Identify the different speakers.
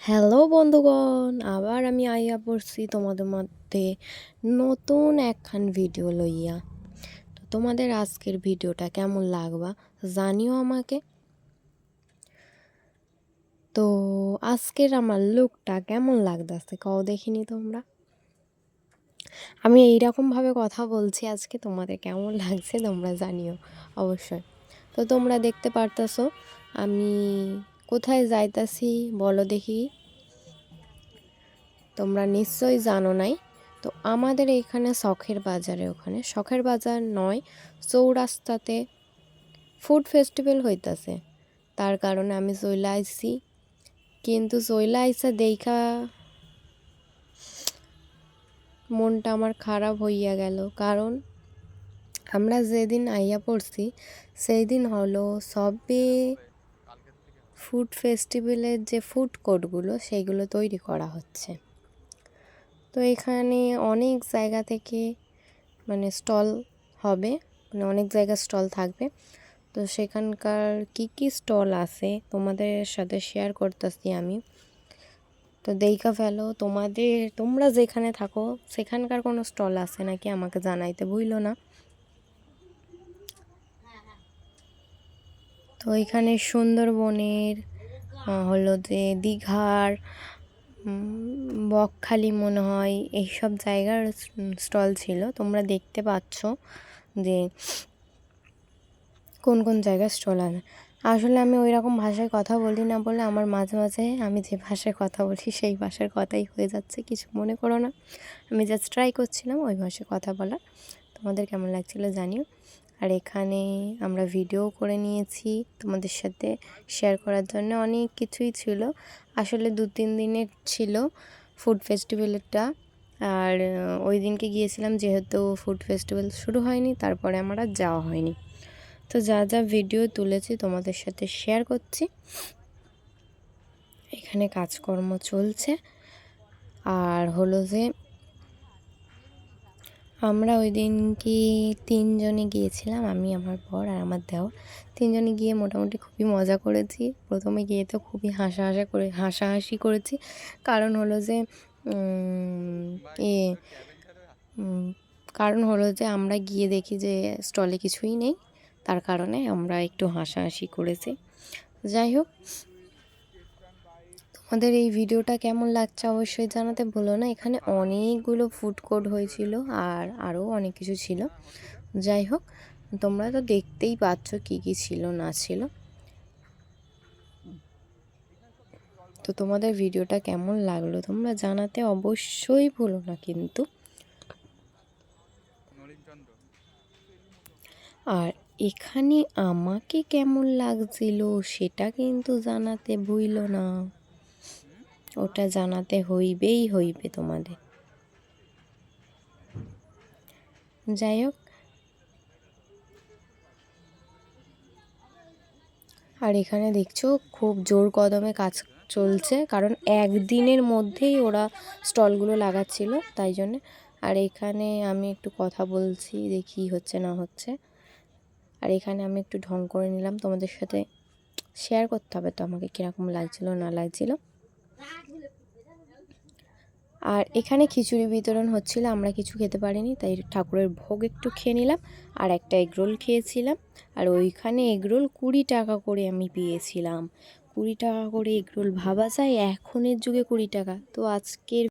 Speaker 1: Hello বন্ধুগণ, আবার আমি আইয়া পড়ছি তোমাদের মধ্যে নতুন একখান ভিডিও লইয়া। তো তোমাদের আজকের ভিডিওটা কেমন লাগবা জানিও আমাকে। তো আজকের আমার লুকটা কেমন লাগতেছে কও দেখিনি তোমরা। আমি এইরকমভাবে কথা বলছি আজকে, তোমাদের কেমন লাগছে তোমরা জানিও অবশ্যই। তো তোমরা দেখতে পারতেছো আমি কোথায় যাইতাছি বলো দেখি। তোমরা নিশ্চয়ই জানো নাই। তো আমাদের এইখানে শখের বাজারে, ওখানে শখের বাজার নয়, চৌরাস্তাতে ফুড ফেস্টিভ্যাল হইতাছে। তার কারণে আমি চইলা আইছি, কিন্তু চইলা আইসা দেখা মনটা আমার খারাপ হইয়া গেল। কারণ আমরা যেদিন আইয়া পড়ছি সেই দিন হলো সবে ফুড ফেস্টিভ্যালের যে ফুড কোর্টগুলো সেইগুলো তৈরি করা হচ্ছে। তো এখানে অনেক জায়গা থেকে স্টল হবে, অনেক জায়গা স্টল থাকবে। তো সেখানকার কি স্টল আছে তোমাদের সাথে শেয়ার করতেছি আমি। তো দেইখা ফেলো, তোমরা যেখানে থাকো সেখানকার কোনো স্টল আছে নাকি আমাকে জানাইতে ভুলো না। তো এখানে সুন্দরবনের হলো যে দীঘার, বকখালি মনে হয় এইসব জায়গার স্টল ছিল। তোমরা দেখতে পাচ্ছ যে কোন কোন জায়গায় স্টল আছে। আসলে আমি ওই রকম ভাষায় কথা বলি না বলে আমার মাঝে মাঝে আমি যে ভাষায় কথা বলি সেই ভাষার কথাই হয়ে যাচ্ছে, কিছু মনে করো না। আমি জাস্ট ট্রাই করছিলাম ওই ভাষায় কথা বলার। তোমাদের কেমন লাগছিলো জানিও। আর এখানে আমরা ভিডিও করে নিয়েছি তোমাদের সাথে শেয়ার করার জন্য। অনেক কিছুই ছিল, আসলে 2-3 দিনের ছিল ফুড ফেস্টিভ্যালটা। আর ওই দিনকে গিয়েছিলাম যেহেতু ফুড ফেস্টিভ্যাল শুরু হয়নি, তারপরে আমার আর যাওয়া হয়নি। তো যা যা ভিডিও তুলেছি তোমাদের সাথে শেয়ার করছি। এখানে কাজকর্ম চলছে। আর হলো যে আমরা ওই দিন কি 3 জনে গিয়েছিলাম, আমি, আমার বর আর আমার দেওর। 3 জনে গিয়ে মোটামুটি খুবই মজা করেছি। প্রথমে গিয়ে তো খুবই হাসাহাসি করেছি। কারণ হলো যে কারণ হলো যে আমরা গিয়ে দেখি যে স্টলে কিছুই নেই, তার কারণে আমরা একটু হাসাহাসি করেছি। যাই হোক, তোমাদের এই ভিডিওটা কেমন লাগছে অবশ্যই জানাতে ভুলো না। এখানে অনেকগুলো ফুড কোর্ট হয়েছিল আর আরও অনেক কিছু ছিল। যাই হোক, তোমরা তো দেখতেই পাচ্ছ কি কি ছিল না ছিল। তো তোমাদের ভিডিওটা কেমন লাগলো তোমরা জানাতে অবশ্যই ভুলো না কিন্তু। আর এখানে আমাকে কেমন লাগছিল সেটা কিন্তু জানাতে ভুলো না, ওটা জানাতে হইবে তোমাদের। যাই হোক, আর এখানে দেখছো খুব জোর কদমে কাজ চলছে, কারণ একদিনের মধ্যেই ওরা স্টলগুলো লাগাচ্ছিল তাই জন্যে। আর এখানে আমি একটু কথা বলছি যে কী হচ্ছে না হচ্ছে। আর এখানে আমি একটু ঢং করে নিলাম, তোমাদের সাথে শেয়ার করতে হবে তো আমাকে কীরকম লাগছিল না লাগছিল। আর এখানে খিচুড়ি বিতরণ হচ্ছিল, আমরা কিছু খেতে পারিনি তাই ঠাকুরের ভোগ একটু খেয়ে নিলাম। আর একটা এগরোল খেয়েছিলাম। আর ওইখানে এগরোল 20 টাকা করে আমি পেয়েছিলাম। 20 টাকা করে এগরোল, ভাবা যায় এখনের যুগে 20 টাকা। তো আজকের